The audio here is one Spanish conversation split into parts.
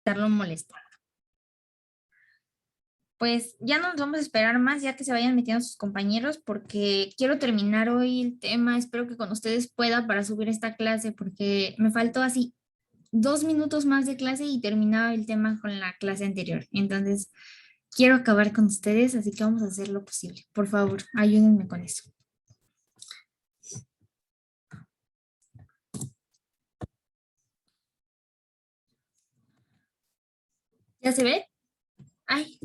estarlo molestando. Pues ya no nos vamos a esperar más, ya que se vayan metiendo sus compañeros, porque quiero terminar hoy el tema. Espero que con ustedes pueda para subir esta clase, porque me faltó así 2 minutos más de clase y terminaba el tema con la clase anterior. Entonces, quiero acabar con ustedes, así que vamos a hacer lo posible. Por favor, ayúdenme con eso. ¿Ya se ve? Ay,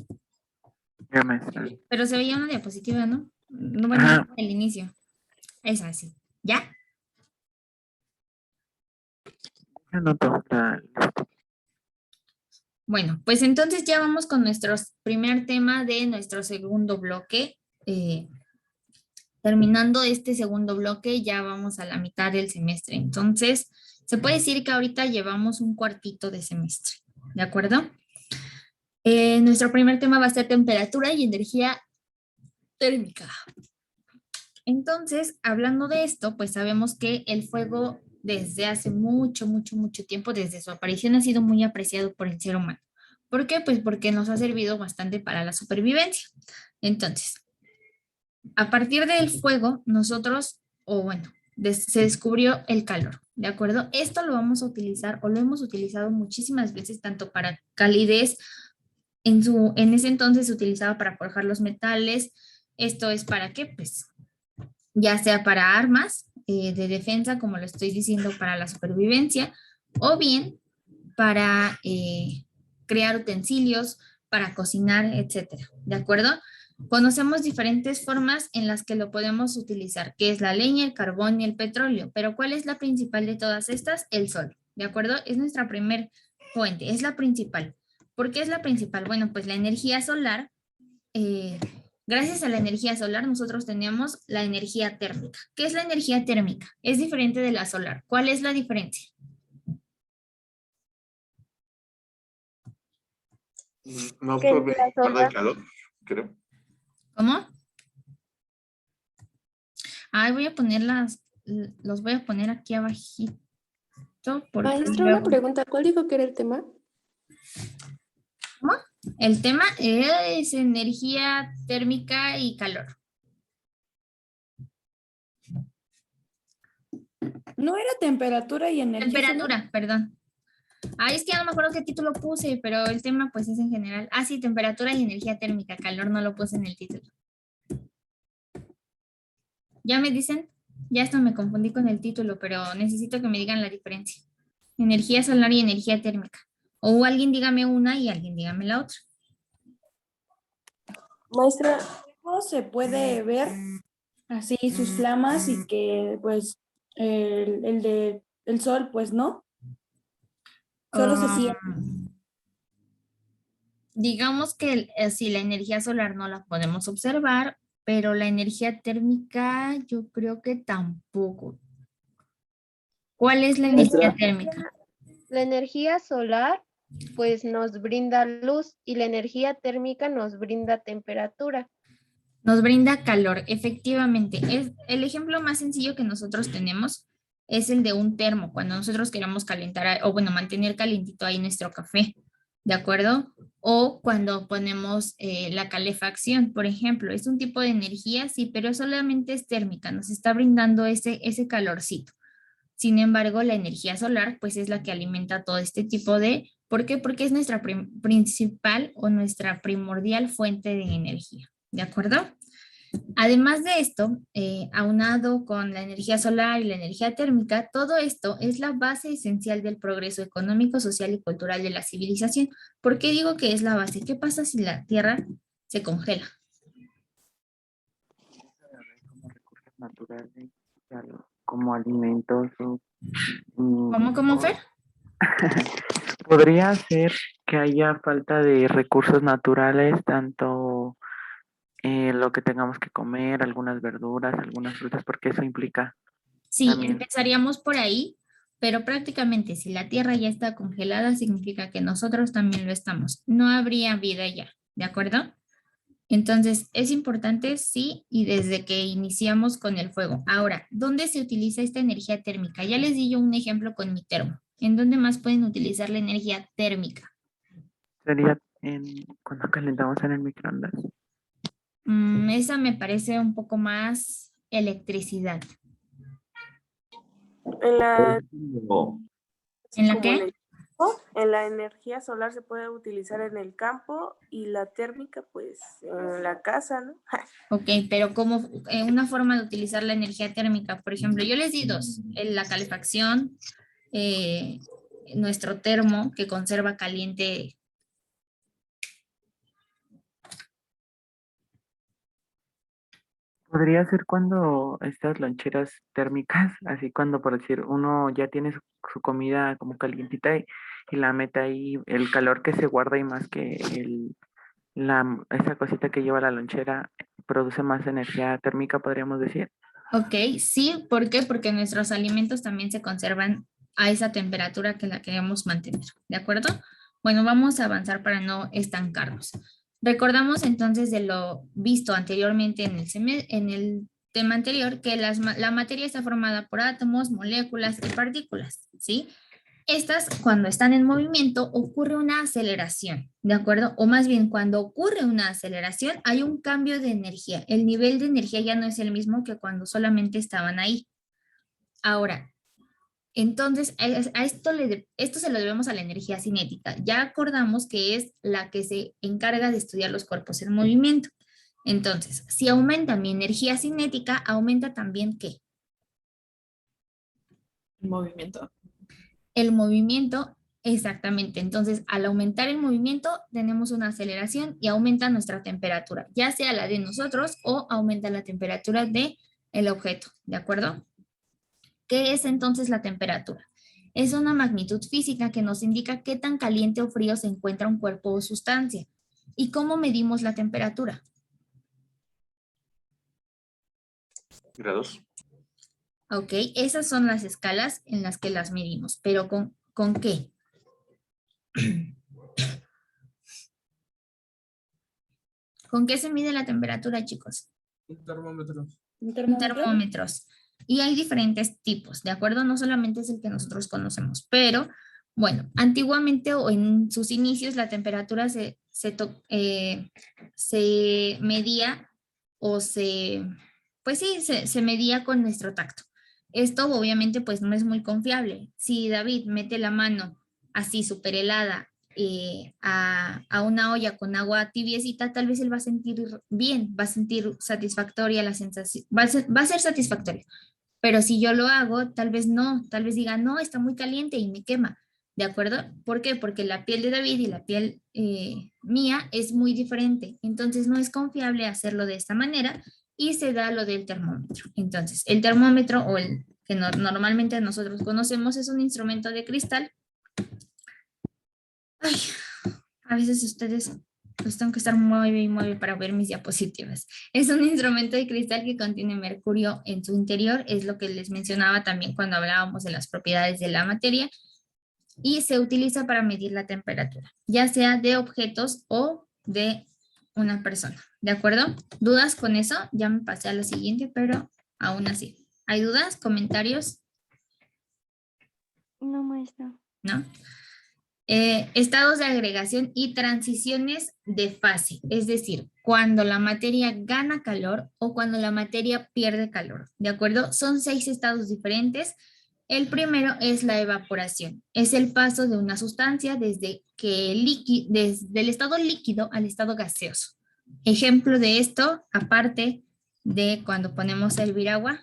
Ya, maestra. pero se veía una diapositiva, ¿no? No, bueno, Ajá. el inicio. Es así. ¿Ya? Anoto la lista. Bueno, pues entonces ya vamos con nuestro primer tema de nuestro segundo bloque. Terminando este segundo bloque, ya vamos a la mitad del semestre. Entonces, se puede decir que ahorita llevamos un cuartito de semestre. ¿De acuerdo? Nuestro primer tema va a ser temperatura y energía térmica. Entonces, hablando de esto, pues sabemos que el fuego desde hace mucho, mucho, mucho tiempo, desde su aparición, ha sido muy apreciado por el ser humano. ¿Por qué? Pues porque nos ha servido bastante para la supervivencia. Entonces, a partir del fuego, nosotros, o bueno, se descubrió el calor, ¿de acuerdo? Esto lo vamos a utilizar o lo hemos utilizado muchísimas veces, tanto para calidez, en ese entonces se utilizaba para forjar los metales. Esto es para qué, pues ya sea para armas de defensa, como lo estoy diciendo, para la supervivencia, o bien para crear utensilios, para cocinar, etcétera. ¿De acuerdo? Conocemos diferentes formas en las que lo podemos utilizar, que es la leña, el carbón y el petróleo, pero ¿cuál es la principal de todas estas? El sol, ¿de acuerdo? Es nuestra primer fuente, es la principal. ¿Por qué es la principal? Bueno, pues la energía solar, eh, gracias a la energía solar nosotros tenemos la energía térmica. ¿Qué es la energía térmica? Es diferente de la solar. ¿Cuál es la diferencia? No Que absorbe la guarda el solar, calor, creo. ¿Cómo? Ay, voy a poner los voy a poner aquí abajito porque maestra, una luego, pregunta, ¿cuál dijo que era el tema? ¿cómo? El tema es energía térmica y calor. No era temperatura y energía solar. Temperatura, perdón. Ay, es que ya no me acuerdo qué título puse, pero el tema pues es en general. Ah, sí, temperatura y energía térmica. Calor no lo puse en el título. ¿Ya me dicen? Ya esto me confundí con el título, pero necesito que me digan la diferencia. Energía solar y energía térmica. O alguien dígame una y alguien dígame la otra. Maestra, Luego se puede ver así sus flamas y que pues el sol pues no. Solo se siente. Digamos que si la energía solar no la podemos observar, pero la energía térmica yo creo que tampoco. ¿Cuál es la energía térmica? La energía solar pues nos brinda luz y la energía térmica nos brinda temperatura. Nos brinda calor, efectivamente. Es el ejemplo más sencillo que nosotros tenemos es el de un termo, cuando nosotros queramos calentar o bueno, mantener calientito ahí nuestro café, ¿de acuerdo? O cuando ponemos la calefacción, por ejemplo, es un tipo de energía, sí, pero solamente es térmica, nos está brindando ese calorcito. Sin embargo, la energía solar, pues es la que alimenta todo este tipo de, ¿por qué? Porque es nuestra principal o nuestra primordial fuente de energía, ¿de acuerdo? Además de esto, aunado con la energía solar y la energía térmica, todo esto es la base esencial del progreso económico, social y cultural de la civilización. ¿Por qué digo que es la base? ¿Qué pasa si la Tierra se congela? Como recursos naturales, como alimentos. ¿Cómo, Fer? Podría ser que haya falta de recursos naturales, tanto lo que tengamos que comer, algunas verduras, algunas frutas, porque eso implica Sí, también. empezaríamos por ahí, pero prácticamente si la Tierra ya está congelada, significa que nosotros también lo estamos. No habría vida ya, ¿de acuerdo? Entonces, es importante, sí, y desde que iniciamos con el fuego. Ahora, ¿dónde se utiliza esta energía térmica? Ya les di yo un ejemplo con mi termo. ¿En dónde más pueden utilizar la energía térmica? Sería cuando calentamos en el microondas. Esa me parece un poco más electricidad. En la, ¿En la como en qué? el campo, en la energía solar se puede utilizar en el campo y la térmica pues en la casa, ¿no? Ok, pero como una forma de utilizar la energía térmica, por ejemplo, yo les di dos, la calefacción, eh, nuestro termo que conserva caliente. Podría ser cuando estas loncheras térmicas, así cuando por decir uno ya tiene su comida como calientita y la mete ahí, el calor que se guarda y más que esa cosita que lleva la lonchera produce más energía térmica, podríamos decir. Ok, sí, ¿por qué? Porque nuestros alimentos también se conservan a esa temperatura que la queremos mantener, ¿de acuerdo? Bueno, vamos a avanzar para no estancarnos. Recordamos entonces de lo visto anteriormente en el tema anterior que la materia está formada por átomos, moléculas y partículas, ¿sí? Estas, cuando están en movimiento, ocurre una aceleración, ¿de acuerdo? O más bien, cuando ocurre una aceleración, hay un cambio de energía. El nivel de energía ya no es el mismo que cuando solamente estaban ahí. Ahora, entonces, esto se lo debemos a la energía cinética. Ya acordamos que es la que se encarga de estudiar los cuerpos en movimiento. Entonces, si aumenta mi energía cinética, aumenta también ¿qué? Movimiento. El movimiento, exactamente. Entonces, al aumentar el movimiento, tenemos una aceleración y aumenta nuestra temperatura, ya sea la de nosotros o aumenta la temperatura de el objeto, ¿de acuerdo? ¿Qué es entonces la temperatura? Es una magnitud física que nos indica qué tan caliente o frío se encuentra un cuerpo o sustancia. ¿Y cómo medimos la temperatura? Grados. Ok, esas son las escalas en las que las medimos, pero ¿con qué? ¿Con qué se mide la temperatura, chicos? Un termómetro. ¿Un termómetro? Termómetros. Y hay diferentes tipos, ¿de acuerdo? No solamente es el que nosotros conocemos, pero bueno, antiguamente o en sus inicios la temperatura se medía o pues sí, se medía con nuestro tacto. Esto obviamente pues no es muy confiable. Si David mete la mano así súper helada a una olla con agua tibiecita, tal vez él va a sentir bien, va a sentir satisfactoria la sensación, va a ser satisfactoria. Pero si yo lo hago, tal vez no, tal vez diga, no, está muy caliente y me quema. ¿De acuerdo? ¿Por qué? Porque la piel de David y la piel mía es muy diferente. Entonces no es confiable hacerlo de esta manera y se da lo del termómetro. Entonces, el termómetro o el que normalmente nosotros conocemos es un instrumento de cristal. Ay, a veces ustedes pues tengo que estar mueve y mueve para ver mis diapositivas. Es un instrumento de cristal que contiene mercurio en su interior, es lo que les mencionaba también cuando hablábamos de las propiedades de la materia, y se utiliza para medir la temperatura, ya sea de objetos o de una persona. ¿De acuerdo? ¿Dudas con eso? Ya me pasé a la siguiente, pero aún así. ¿Hay dudas? ¿Comentarios? No, maestra. ¿No? Estados de agregación y transiciones de fase, es decir, cuando la materia gana calor o cuando la materia pierde calor, ¿de acuerdo? Son 6 estados diferentes. El primero es la evaporación, es el paso de una sustancia desde el estado líquido al estado gaseoso. Ejemplo de esto, aparte de cuando ponemos a hervir agua.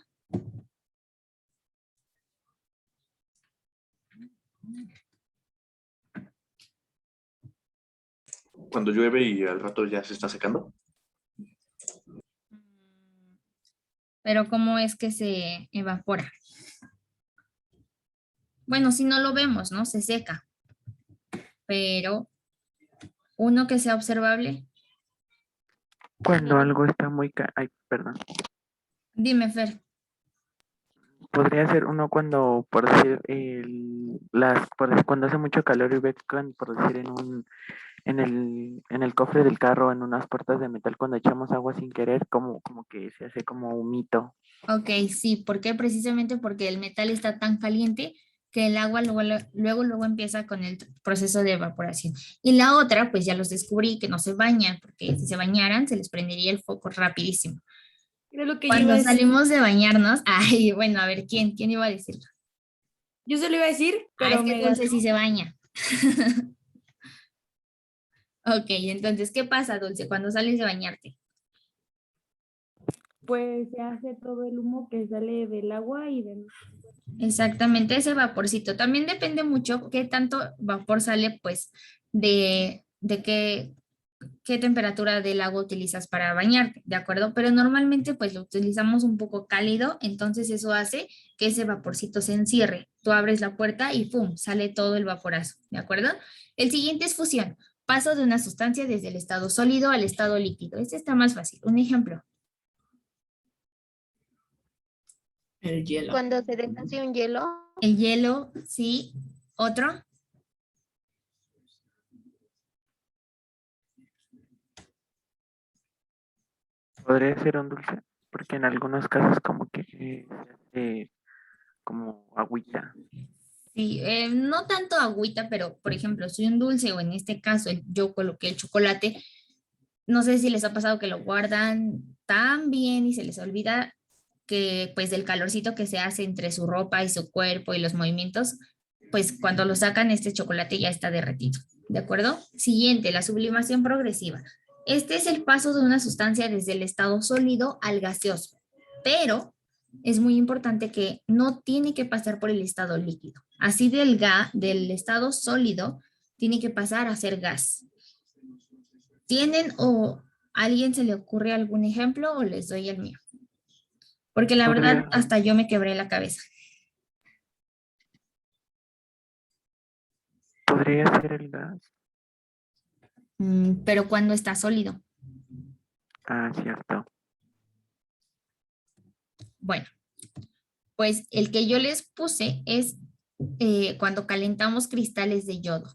Cuando llueve y al rato ya se está secando. Pero ¿cómo es que se evapora? Bueno, si no lo vemos, ¿no? Se seca. Pero uno que sea observable. Cuando algo está muy... Ay, perdón. Dime, Fer. Podría ser uno cuando, por decir, cuando hace mucho calor y ve, por decir, en el cofre del carro, en unas puertas de metal, cuando echamos agua sin querer, como que se hace como humito. Ok, sí. ¿Por qué? Precisamente porque el metal está tan caliente que el agua luego empieza con el proceso de evaporación. Y la otra, pues ya los descubrí que no se bañan, porque si se bañaran se les prendería el foco rapidísimo. Era lo que yo iba Cuando a decir. salimos de bañarnos, ay, bueno, a ver, ¿quién iba a decirlo? Yo se lo iba a decir, pero Es que me Dulce sí se baña. Ok, entonces, ¿qué pasa, Dulce, cuando sales de bañarte? pues se hace todo el humo que sale del agua y del... Exactamente, ese vaporcito. También depende mucho qué tanto vapor sale, pues, de qué temperatura del agua utilizas para bañarte, ¿de acuerdo? Pero normalmente, pues, lo utilizamos un poco cálido, entonces eso hace que ese vaporcito se encierre. Tú abres la puerta y ¡pum! Sale todo el vaporazo, ¿de acuerdo? El siguiente es fusión. Paso de una sustancia desde el estado sólido al estado líquido. Este está más fácil. Un ejemplo. El hielo. Cuando se deshace un hielo, El hielo, sí. ¿Otro? Podría ser un dulce, porque en algunos casos como que se hace como agüita. Sí, no tanto agüita, pero por ejemplo, si un dulce o en este caso yo coloqué el chocolate, no sé si les ha pasado que lo guardan tan bien y se les olvida que pues del calorcito que se hace entre su ropa y su cuerpo y los movimientos, pues cuando lo sacan este chocolate ya está derretido, ¿de acuerdo? Siguiente, la sublimación progresiva. Este es el paso de una sustancia desde el estado sólido al gaseoso, pero es muy importante que no tiene que pasar por el estado líquido. Así del estado sólido tiene que pasar a ser gas. ¿Tienen o a alguien se le ocurre algún ejemplo o les doy el mío? Porque la verdad hasta yo me quebré la cabeza. Podría ser el gas. Pero cuando está sólido. Ah, cierto. Bueno, pues el que yo les puse es cuando calentamos cristales de yodo.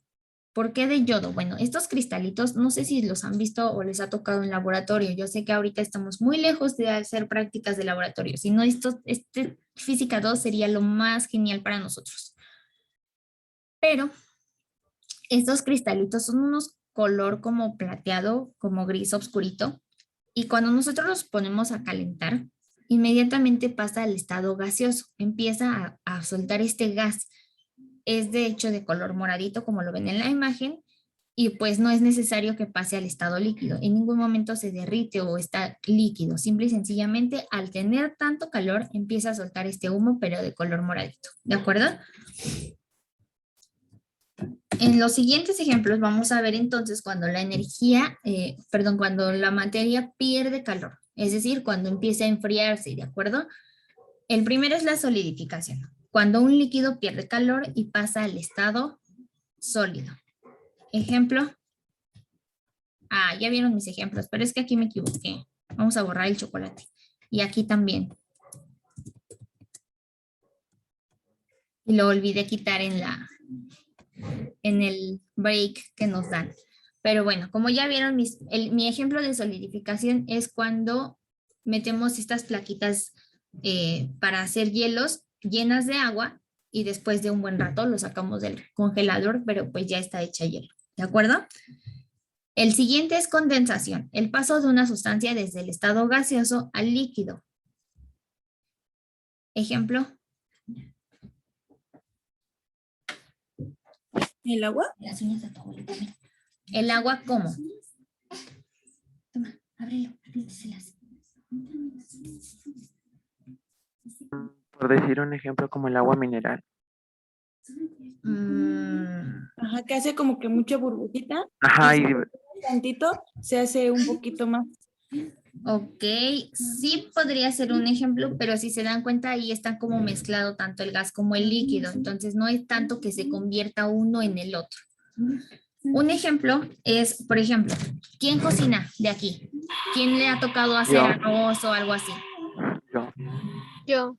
¿Por qué de yodo? Bueno, estos cristalitos, no sé si los han visto o les ha tocado en laboratorio. Yo sé que ahorita estamos muy lejos de hacer prácticas de laboratorio. Si no, este Física 2 sería lo más genial para nosotros. Pero estos cristalitos son unos color como plateado, como gris oscurito. Y cuando nosotros los ponemos a calentar, inmediatamente pasa al estado gaseoso. Empieza a soltar este gas. Es de hecho de color moradito, como lo ven en la imagen, y pues no es necesario que pase al estado líquido. En ningún momento se derrite o está líquido. Simple y sencillamente, al tener tanto calor, empieza a soltar este humo, pero de color moradito. ¿De acuerdo? En los siguientes ejemplos vamos a ver entonces cuando la cuando la materia pierde calor. Es decir, cuando empieza a enfriarse, ¿de acuerdo? El primero es la solidificación. Cuando un líquido pierde calor y pasa al estado sólido. Ejemplo. Ya vieron mis ejemplos, pero es que aquí me equivoqué. Vamos a borrar el chocolate. Y aquí también. Y lo olvidé quitar en el break que nos dan. Pero bueno, como ya vieron, mi ejemplo de solidificación es cuando metemos estas plaquitas para hacer hielos llenas de agua y después de un buen rato lo sacamos del congelador, pero pues ya está hecha hielo. ¿De acuerdo? El siguiente es condensación, el paso de una sustancia desde el estado gaseoso al líquido. Ejemplo. ¿El agua? Las uñas de tu abuelita. ¿El agua cómo? Toma, ábrelo, apriéteselas. Por decir un ejemplo como el agua mineral. Ajá, que hace como que mucha burbujita. Ajá, Y y si le pones tantito, se hace un poquito más. Ok, sí podría ser un ejemplo, pero si se dan cuenta ahí está como mezclado tanto el gas como el líquido, entonces no es tanto que se convierta uno en el otro. Un ejemplo es, por ejemplo, ¿quién cocina de aquí? ¿Quién le ha tocado hacer Yo. arroz o algo así? yo.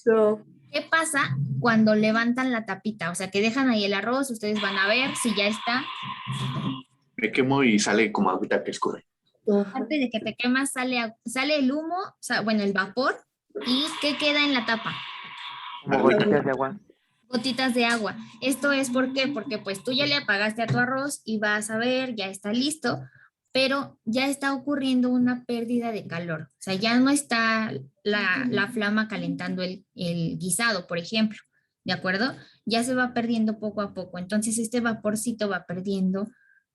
yo. ¿Qué pasa cuando levantan la tapita? O sea, que dejan ahí el arroz, ustedes van a ver si ya está. Me quemo y sale como agüita que escurre. Antes de que te quemas sale el humo, bueno, el vapor, y ¿qué queda en la tapa? Como gotitas de agua. Gotitas de agua. Esto es ¿por qué? Porque pues tú ya le apagaste a tu arroz y vas a ver, ya está listo, pero ya está ocurriendo una pérdida de calor. O sea, ya no está la flama calentando el guisado, por ejemplo. ¿De acuerdo? Ya se va perdiendo poco a poco. Entonces este vaporcito va perdiendo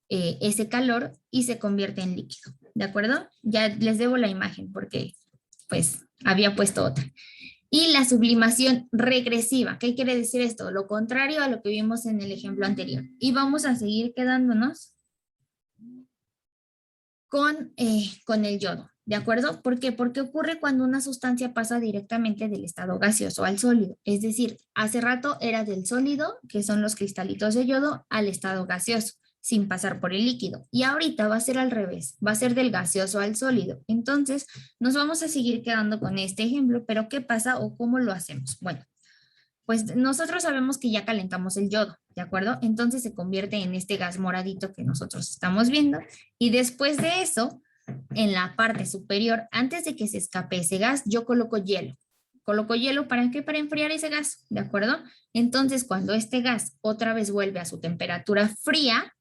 ese calor y se convierte en líquido. ¿De acuerdo? Ya les debo la imagen porque pues había puesto otra. Y la sublimación regresiva. ¿Qué quiere decir esto? Lo contrario a lo que vimos en el ejemplo anterior. Y vamos a seguir quedándonos con el yodo. ¿De acuerdo? ¿Por qué? Porque ocurre cuando una sustancia pasa directamente del estado gaseoso al sólido. Es decir, hace rato era del sólido, que son los cristalitos de yodo, al estado gaseoso, sin pasar por el líquido. Y ahorita va a ser al revés, va a ser del gaseoso al sólido. Entonces, nos vamos a seguir quedando con este ejemplo, pero ¿qué pasa o cómo lo hacemos? Bueno, pues nosotros sabemos que ya calentamos el yodo, ¿de acuerdo? Entonces se convierte en este gas moradito que nosotros estamos viendo. Y después de eso, en la parte superior, antes de que se escape ese gas, yo coloco hielo. Coloco hielo, ¿para qué? Para enfriar ese gas, ¿de acuerdo? Entonces, cuando este gas otra vez vuelve a su temperatura fría,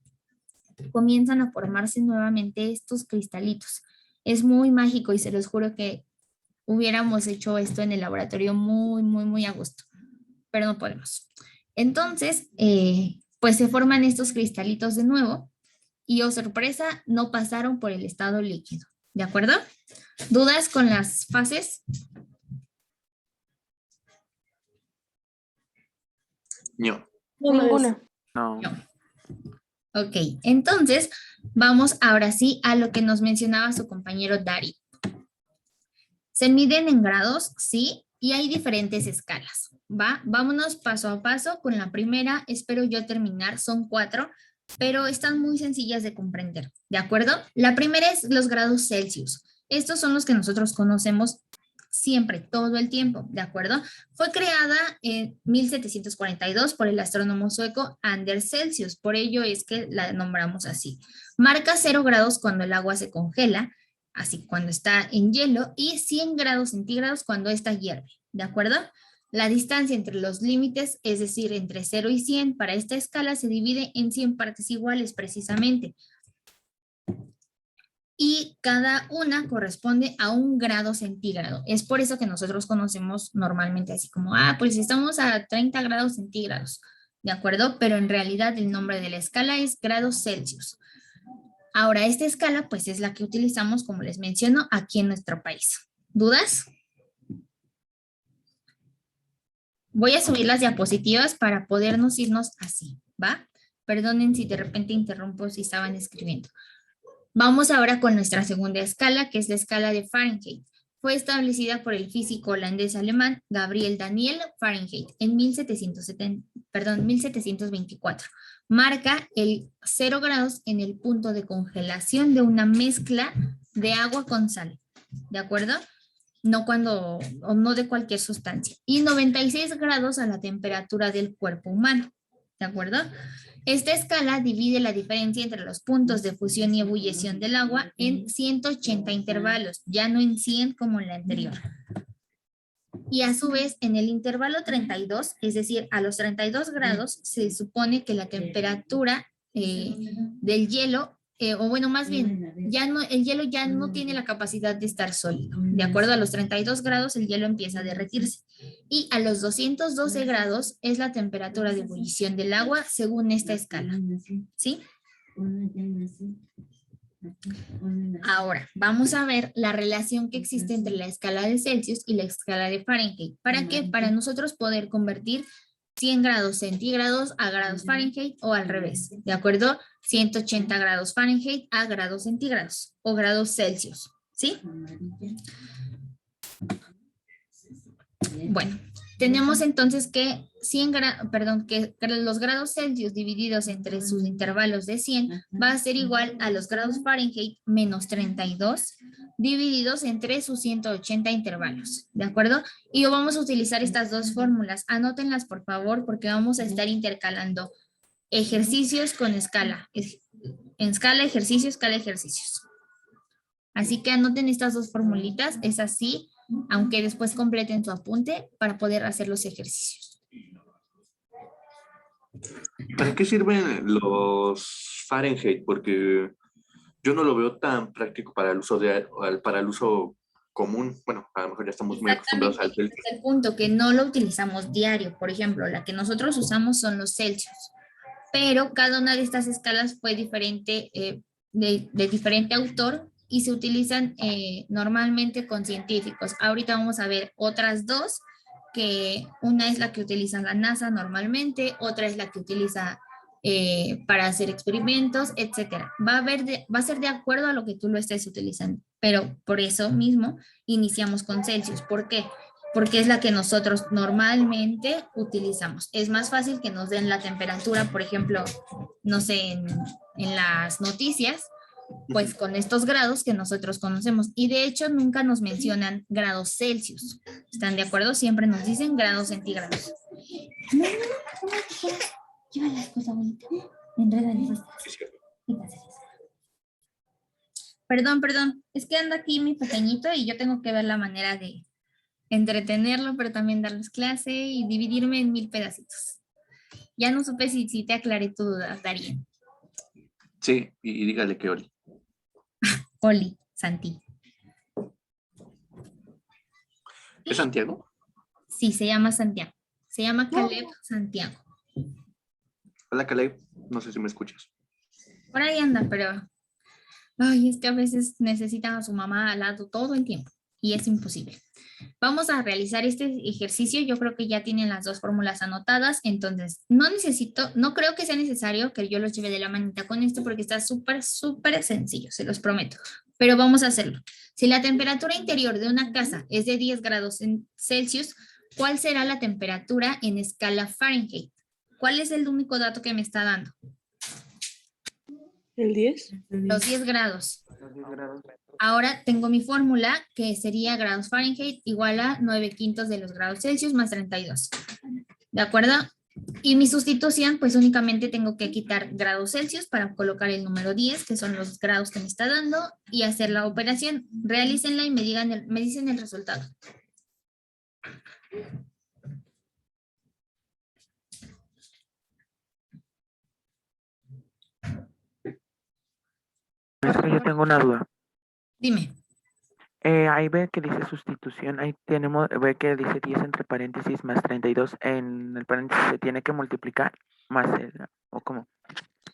comienzan a formarse nuevamente estos cristalitos. Es muy mágico y se los juro que hubiéramos hecho esto en el laboratorio muy a gusto, pero no podemos. Entonces, pues se forman estos cristalitos de nuevo y, oh sorpresa, no pasaron por el estado líquido. ¿De acuerdo? ¿Dudas con las fases? No. Ninguna. No. No. Ok, entonces vamos ahora sí a lo que nos mencionaba su compañero Dari. Se miden en grados, sí, y hay diferentes escalas, ¿va? Vámonos paso a paso con la primera, espero yo terminar, son 4, pero están muy sencillas de comprender, ¿de acuerdo? La primera es los grados Celsius. Estos son los que nosotros conocemos siempre, todo el tiempo, ¿de acuerdo? Fue creada en 1742 por el astrónomo sueco Anders Celsius, por ello es que la nombramos así. Marca 0 grados cuando el agua se congela, así cuando está en hielo, y 100 grados centígrados cuando está hierve, ¿de acuerdo? La distancia entre los límites, es decir, entre 0 y 100, para esta escala se divide en 100 partes iguales precisamente. Y cada una corresponde a 1 grado centígrado. Es por eso que nosotros conocemos normalmente así como, pues estamos a 30 grados centígrados, ¿de acuerdo? Pero en realidad el nombre de la escala es grados Celsius. Ahora, esta escala pues es la que utilizamos, como les menciono, aquí en nuestro país. ¿Dudas? Voy a subir las diapositivas para podernos irnos así, ¿va? Perdonen si de repente interrumpo si estaban escribiendo. Vamos ahora con nuestra segunda escala, que es la escala de Fahrenheit. Fue establecida por el físico holandés-alemán Gabriel Daniel Fahrenheit en 1724. Marca el 0 grados en el punto de congelación de una mezcla de agua con sal, ¿de acuerdo? No de cualquier sustancia. Y 96 grados a la temperatura del cuerpo humano, ¿de acuerdo? Esta escala divide la diferencia entre los puntos de fusión y ebullición del agua en 180 intervalos, ya no en 100 como en la anterior. Y a su vez, en el intervalo 32, es decir, a los 32 grados, se supone que la temperatura del hielo, o bueno, más bien, el hielo ya no tiene la capacidad de estar sólido. De acuerdo, a los 32 grados el hielo empieza a derretirse. Y a los 212 grados es la temperatura de ebullición del agua según esta escala. ¿Sí? Ahora, vamos a ver la relación que existe entre la escala de Celsius y la escala de Fahrenheit. ¿Para qué? Para nosotros poder convertir 100 grados centígrados a grados Fahrenheit o al revés, ¿de acuerdo? 180 grados Fahrenheit a grados centígrados o grados Celsius, ¿sí? Bueno, tenemos entonces que que los grados Celsius divididos entre sus intervalos de 100 va a ser igual a los grados Fahrenheit menos 32 divididos entre sus 180 intervalos, ¿de acuerdo? Y vamos a utilizar estas dos fórmulas. Anótenlas, por favor, porque vamos a estar intercalando ejercicios con escala. En escala, ejercicios, escala, ejercicios. Así que anoten estas dos formulitas, es así, aunque después completen su apunte para poder hacer los ejercicios. ¿Para qué sirven los Fahrenheit? Porque yo no lo veo tan práctico para el uso para el uso común. Bueno, a lo mejor ya estamos muy acostumbrados Exactamente, al ese es el punto, que no lo utilizamos diario. Por ejemplo, la que nosotros usamos son los Celsius, pero cada una de estas escalas fue diferente, de diferente autor y se utilizan normalmente con científicos. Ahorita vamos a ver otras dos, que una es la que utiliza la NASA normalmente, otra es la que utiliza para hacer experimentos, etcétera. Va a ser de acuerdo a lo que tú lo estés utilizando, pero por eso mismo iniciamos con Celsius. ¿Por qué? Porque es la que nosotros normalmente utilizamos. Es más fácil que nos den la temperatura, por ejemplo, no sé, en las noticias, pues con estos grados que nosotros conocemos. Y de hecho nunca nos mencionan grados Celsius. ¿Están de acuerdo? Siempre nos dicen grados centígrados. No, lleva las cosas bonitas. Enrédales. Perdón. Es que anda aquí mi pequeñito y yo tengo que ver la manera de entretenerlo, pero también darles clase y dividirme en 1000 pedacitos. Ya no supe si te aclaré tu duda, Darien. Sí, y dígale que Oli. Oli, Santi. ¿Es Santiago? Sí, se llama Santiago. Se llama Caleb Santiago. Hola, Caleb. No sé si me escuchas. Por ahí anda, pero... Ay, es que a veces necesitan a su mamá al lado todo el tiempo y es imposible. Vamos a realizar este ejercicio. Yo creo que ya tienen las dos fórmulas anotadas, entonces no creo que sea necesario que yo los lleve de la manita con esto porque está súper sencillo, se los prometo, pero vamos a hacerlo. Si la temperatura interior de una casa es de 10 grados Celsius, ¿cuál será la temperatura en escala Fahrenheit? ¿Cuál es el único dato que me está dando? ¿El 10? Los 10 grados. Ahora tengo mi fórmula que sería grados Fahrenheit igual a 9/5 de los grados Celsius más 32. ¿De acuerdo? Y mi sustitución, pues únicamente tengo que quitar grados Celsius para colocar el número 10, que son los grados que me está dando, y hacer la operación. Realícenla y me dicen el resultado. Es que yo tengo una duda. Dime. Ahí ve que dice sustitución, ahí ve que dice 10 entre paréntesis más 32. En el paréntesis se tiene que multiplicar más ¿o cómo?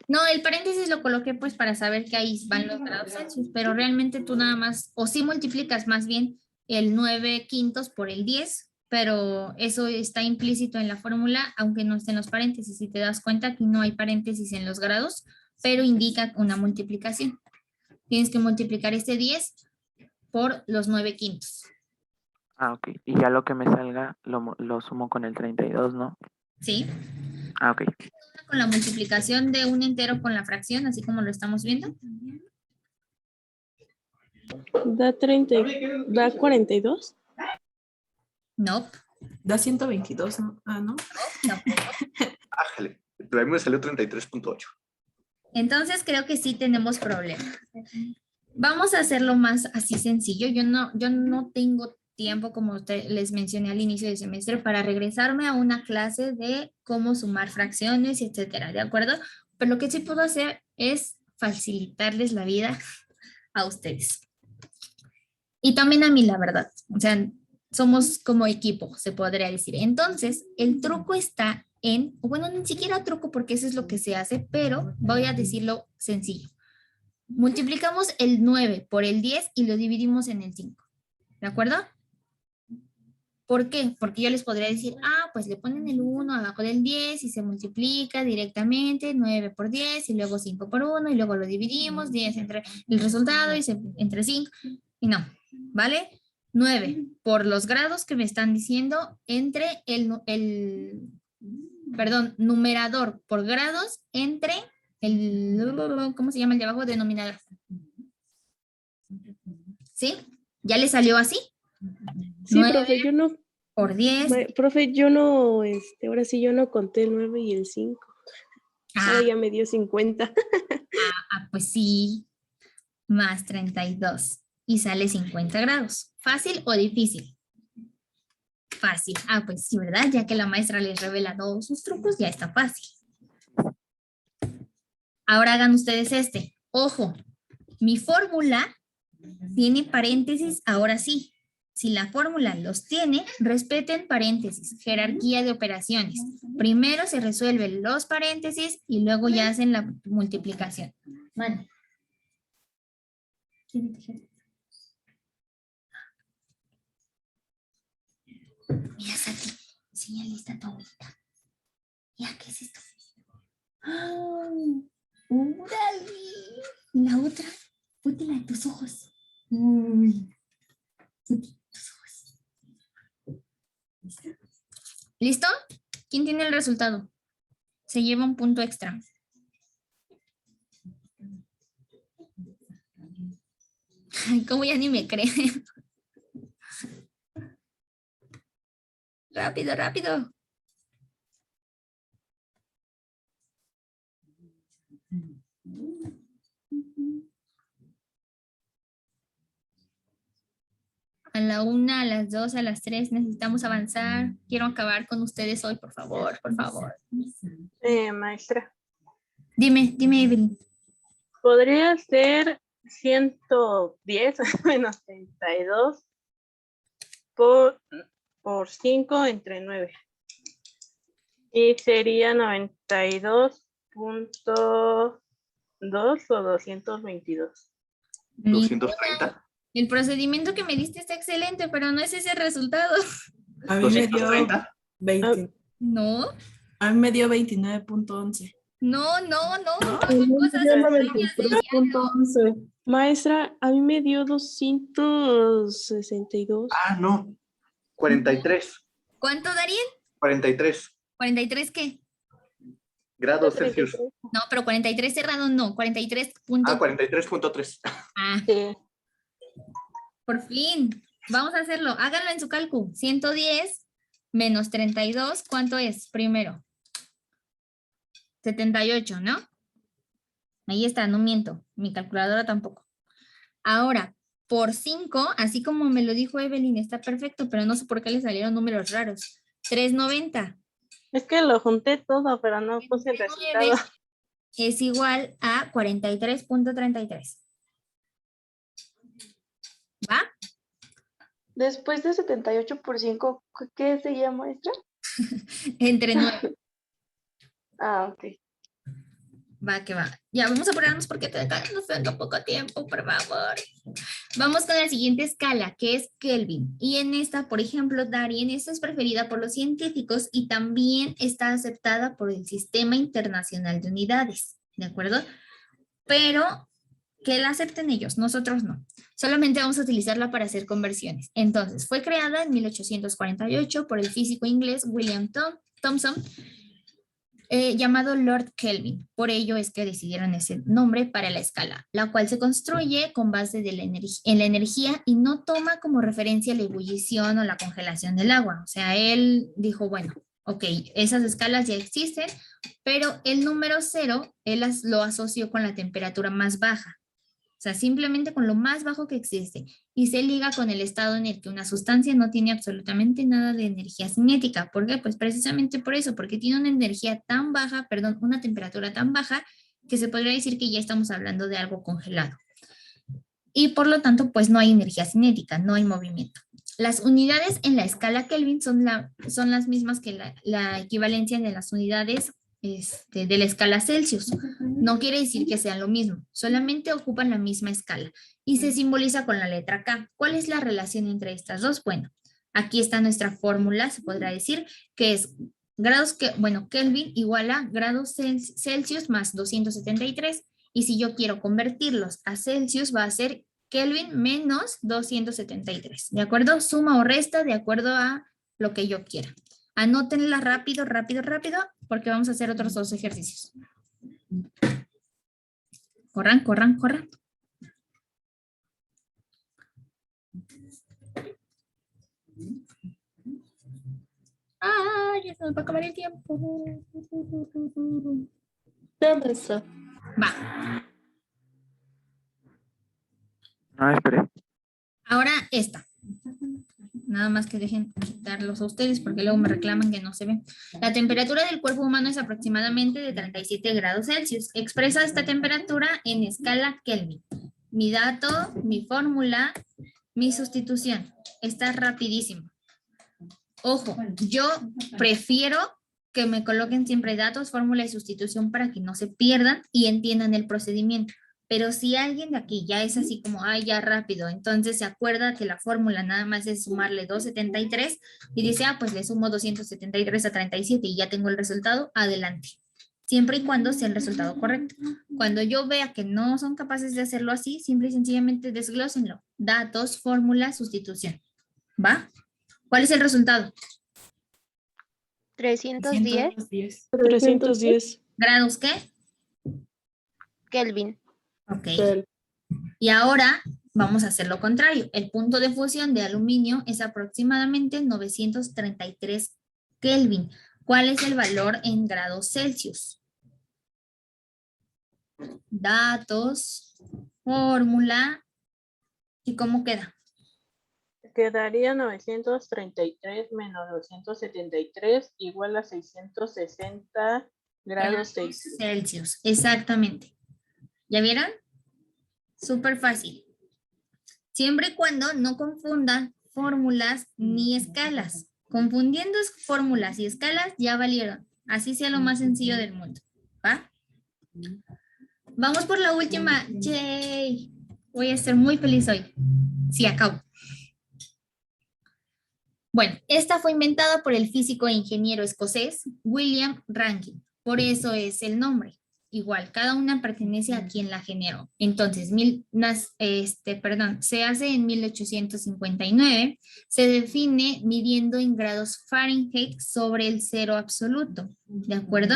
No, el paréntesis lo coloqué pues para saber que ahí van los grados Celsius, pero realmente tú nada más, o sí multiplicas más bien el 9/5 por el 10, pero eso está implícito en la fórmula, aunque no esté en los paréntesis. Si te das cuenta, aquí no hay paréntesis en los grados, pero indica una multiplicación. Tienes que multiplicar este 10 por los 9/5. Ah, ok. Y ya lo que me salga lo sumo con el 32, ¿no? ¿Sí? Ah, ok. Con la multiplicación de un entero con la fracción, así como lo estamos viendo. Da 42. No. Da 122, ¿no? Ah, ¿no? Ájale. Pero a mí me salió 33.8. Entonces creo que sí tenemos problema. Vamos a hacerlo más así sencillo. Yo no tengo tiempo, como les mencioné al inicio del semestre, para regresarme a una clase de cómo sumar fracciones, etcétera, ¿de acuerdo? Pero lo que sí puedo hacer es facilitarles la vida a ustedes. Y también a mí, la verdad. O sea, somos como equipo, se podría decir. Entonces, el truco está o bueno, ni siquiera truco porque eso es lo que se hace, pero voy a decirlo sencillo. Multiplicamos el 9 por el 10 y lo dividimos en el 5. ¿De acuerdo? ¿Por qué? Porque yo les podría decir, pues le ponen el 1 abajo del 10 y se multiplica directamente 9 por 10 y luego 5 por 1 y luego lo dividimos, 10 entre el resultado y entre 5. Y no, ¿vale? 9 por los grados que me están diciendo entre numerador por grados entre ¿cómo se llama el de abajo? Denominador. ¿Sí? ¿Ya le salió así? Sí, 9 profe, yo no. Por 10. Profe, yo no, ahora sí yo no conté el 9 y el 5. Ahora ya me dio 50. Pues sí. Más 32. Y sale 50 grados. ¿Fácil o difícil? Fácil. Pues sí, ¿verdad? Ya que la maestra les revela todos sus trucos, ya está fácil. Ahora hagan ustedes este. Ojo, mi fórmula tiene paréntesis, ahora sí. Si la fórmula los tiene, respeten paréntesis, jerarquía de operaciones. Primero se resuelven los paréntesis y luego ya hacen la multiplicación. Vale. Mira, Sati, enséñale esta a tu abuelita. Mira, ¿qué es esto? ¡Ah! ¡Órale! Y la otra, póntela en tus ojos. Uy. Tus ojos. ¿Listo? ¿Quién tiene el resultado? Se lleva un punto extra. Ay, ¿cómo ya ni me creen? Rápido, rápido. A la 1, a las 2, a las 3 necesitamos avanzar. Quiero acabar con ustedes hoy, por favor, por favor. Maestra, Dime, Evelyn. podría ser 110 menos 32 por 5 entre 9. Y sería 92.2 o 222. 230. El procedimiento que me diste está excelente, pero no es ese resultado. A mí me dio 230. 20. No, A mí me dio 29.11. no, no, no. ¿No? No son cosas Yo extrañas del diario. 93.11. Maestra, a mí me dio 262. Ah, no. 43. ¿Cuánto, Darien? 43 ¿43 qué? grados Celsius. No, pero 43 cerrado no, 43 punto. Ah, 43.3. Ah, Sí. por fin. Vamos a hacerlo. Háganlo en su cálculo. 110 menos 32, ¿cuánto es? Primero. 78, ¿no? Ahí está, no miento. Mi calculadora tampoco. Ahora, por 5, así como me lo dijo Evelyn, está perfecto, pero no sé por qué le salieron números raros. 390 Es que lo junté todo, pero no puse el resultado. es igual a 43.33. ¿Va? Después de 78 por 5, ¿qué seguía, maestra? Entre 9. Ah, ok. Va, que va. Ya, vamos a apurarnos porque nos falta poco tiempo, por favor. Vamos con la siguiente escala, que es Kelvin. Y en esta, por ejemplo, Darien, esta es preferida por los científicos y también está aceptada por el Sistema Internacional de Unidades, ¿de acuerdo? Pero que la acepten ellos, nosotros no. Solamente vamos a utilizarla para hacer conversiones. Entonces, fue creada en 1848 por el físico inglés William Thomson, llamado Lord Kelvin. Por ello es que decidieron ese nombre para la escala, la cual se construye con base en la energía y no toma como referencia la ebullición o la congelación del agua. O sea, él dijo, bueno, ok, esas escalas ya existen, pero el número 0, él lo asoció con la temperatura más baja. O sea, simplemente con lo más bajo que existe y se liga con el estado en el que una sustancia no tiene absolutamente nada de energía cinética. ¿Por qué? Pues precisamente por eso, porque tiene una energía tan baja, perdón, una temperatura tan baja que se podría decir que ya estamos hablando de algo congelado. Y por lo tanto, pues no hay energía cinética, no hay movimiento. Las unidades en la escala Kelvin son las mismas que la equivalencia de las unidades de la escala Celsius. No quiere decir que sean lo mismo, solamente ocupan la misma escala y se simboliza con la letra K. ¿Cuál es la relación entre estas dos? Bueno, aquí está nuestra fórmula, se podrá decir que es Kelvin igual a grados Celsius más 273 y si yo quiero convertirlos a Celsius va a ser Kelvin menos 273, ¿de acuerdo? Suma o resta de acuerdo a lo que yo quiera. Anótenla rápido, rápido, rápido, porque vamos a hacer otros 2 ejercicios. Corran, corran, corran. Ah, ya se nos va a acabar el tiempo. ¿Dónde está? Va. No, espere. Ahora esta. Nada más que dejen quitarlos a ustedes porque luego me reclaman que no se ven. La temperatura del cuerpo humano es aproximadamente de 37 grados Celsius. Expresa esta temperatura en escala Kelvin. Mi dato, mi fórmula, mi sustitución. Está rapidísimo. Ojo, yo prefiero que me coloquen siempre datos, fórmula y sustitución para que no se pierdan y entiendan el procedimiento. Pero si alguien de aquí ya es así como, ay, ya rápido, entonces se acuerda que la fórmula nada más es sumarle 273 y dice, ah, pues le sumo 273 a 37 y ya tengo el resultado, adelante. Siempre y cuando sea el resultado correcto. Cuando yo vea que no son capaces de hacerlo así, simple y sencillamente desglósenlo. Datos, fórmula, sustitución. ¿Va? ¿Cuál es el resultado? 310 310. ¿Grados qué? Kelvin. Ok. Y ahora vamos a hacer lo contrario. El punto de fusión de aluminio es aproximadamente 933 Kelvin. ¿Cuál es el valor en grados Celsius? Datos, fórmula, ¿y cómo queda? Quedaría 933 menos 273 igual a 660 grados Celsius. Celsius, exactamente. ¿Ya vieron? Súper fácil. Siempre y cuando no confundan fórmulas ni escalas. Confundiendo fórmulas y escalas ya valieron. Así sea lo más sencillo del mundo. ¿Va? Vamos por la última. ¡Yay! Voy a ser muy feliz hoy. Sí, acabo. Bueno, esta fue inventada por el físico e ingeniero escocés William Rankine. Por eso es el nombre. Igual, cada una pertenece a quien la generó. Entonces, se hace en 1859, se define midiendo en grados Fahrenheit sobre el cero absoluto, ¿de acuerdo?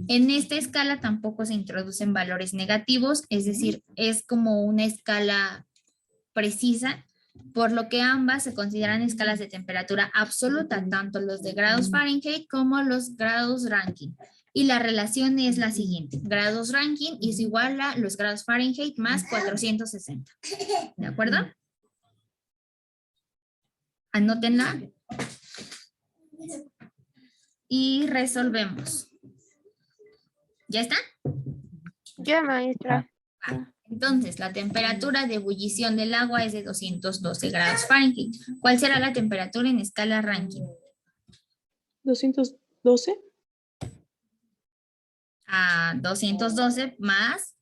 En esta escala tampoco se introducen valores negativos, es decir, es como una escala precisa, por lo que ambas se consideran escalas de temperatura absoluta, tanto los de grados Fahrenheit como los grados Rankine. Y la relación es la siguiente. Grados Rankine es igual a los grados Fahrenheit más 460. ¿De acuerdo? Anótenla. Y resolvemos. ¿Ya está? Ya, maestra. Entonces, la temperatura de ebullición del agua es de 212 grados Fahrenheit. ¿Cuál será la temperatura en escala Rankine? 212. A 212 más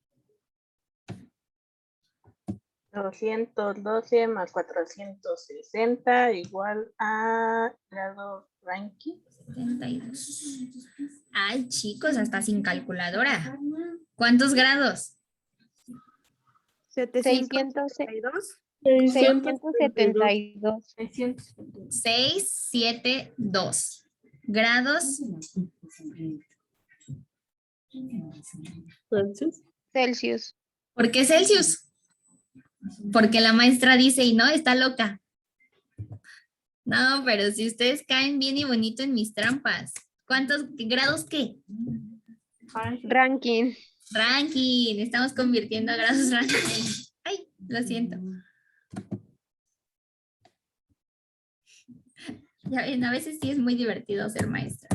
212 más 460 igual a grados Rankine. 72. Ay, chicos, hasta sin calculadora. ¿Cuántos grados? 672. 672 grados Celsius. ¿Por qué Celsius? Porque la maestra dice, y no, está loca. No, pero si ustedes caen bien y bonito en mis trampas. ¿Cuántos grados qué? Ranking. Ranking. Estamos convirtiendo a grados ranking. Ay, lo siento. Ya ven, a veces sí es muy divertido ser maestra.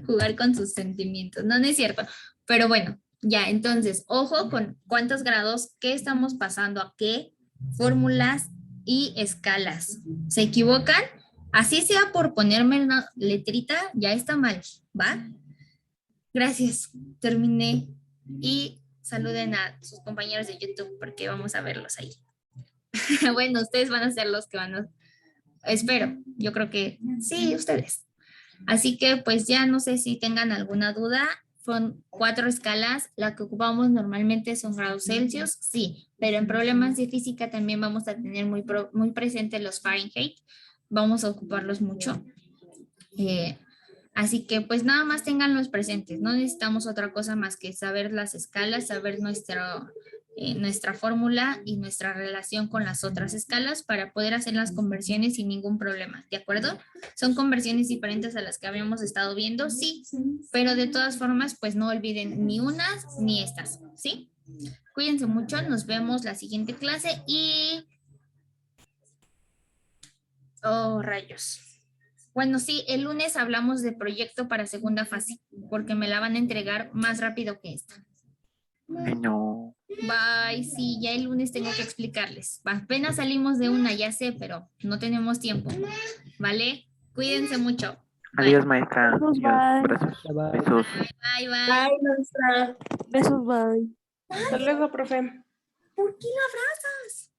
Jugar con sus sentimientos. No, no es cierto. Pero bueno, ya, entonces, ojo con cuántos grados, qué estamos pasando a qué, fórmulas y escalas. ¿Se equivocan? Así sea por ponerme una letrita, ya está mal, ¿va? Gracias, terminé. Y saluden a sus compañeros de YouTube porque vamos a verlos ahí. Bueno, ustedes van a ser los que van a... Espero, yo creo que sí, ustedes. Así que pues ya no sé si tengan alguna duda. Son 4 escalas, la que ocupamos normalmente son grados Celsius, sí, pero en problemas de física también vamos a tener muy presentes los Fahrenheit, vamos a ocuparlos mucho. Así que pues nada más tenganlos presentes, no necesitamos otra cosa más que saber las escalas, saber nuestra fórmula y nuestra relación con las otras escalas para poder hacer las conversiones sin ningún problema, ¿de acuerdo? Son conversiones diferentes a las que habíamos estado viendo, sí, pero de todas formas, pues no olviden ni unas ni estas, ¿sí? Cuídense mucho, nos vemos la siguiente clase y Oh, rayos. Bueno, sí, el lunes hablamos de proyecto para segunda fase, porque me la van a entregar más rápido que esta. Ay, no. Bye, sí, ya el lunes tengo que explicarles. Apenas salimos de una, ya sé, pero no tenemos tiempo. ¿Vale? Cuídense mucho. Bye. Adiós, maestra. Adiós, Adiós. bye. Abrazos. Bye, bye. Besos. Bye, bye. Bye, maestra. Besos, bye. Hasta luego, profe. ¿Por qué lo abrazas?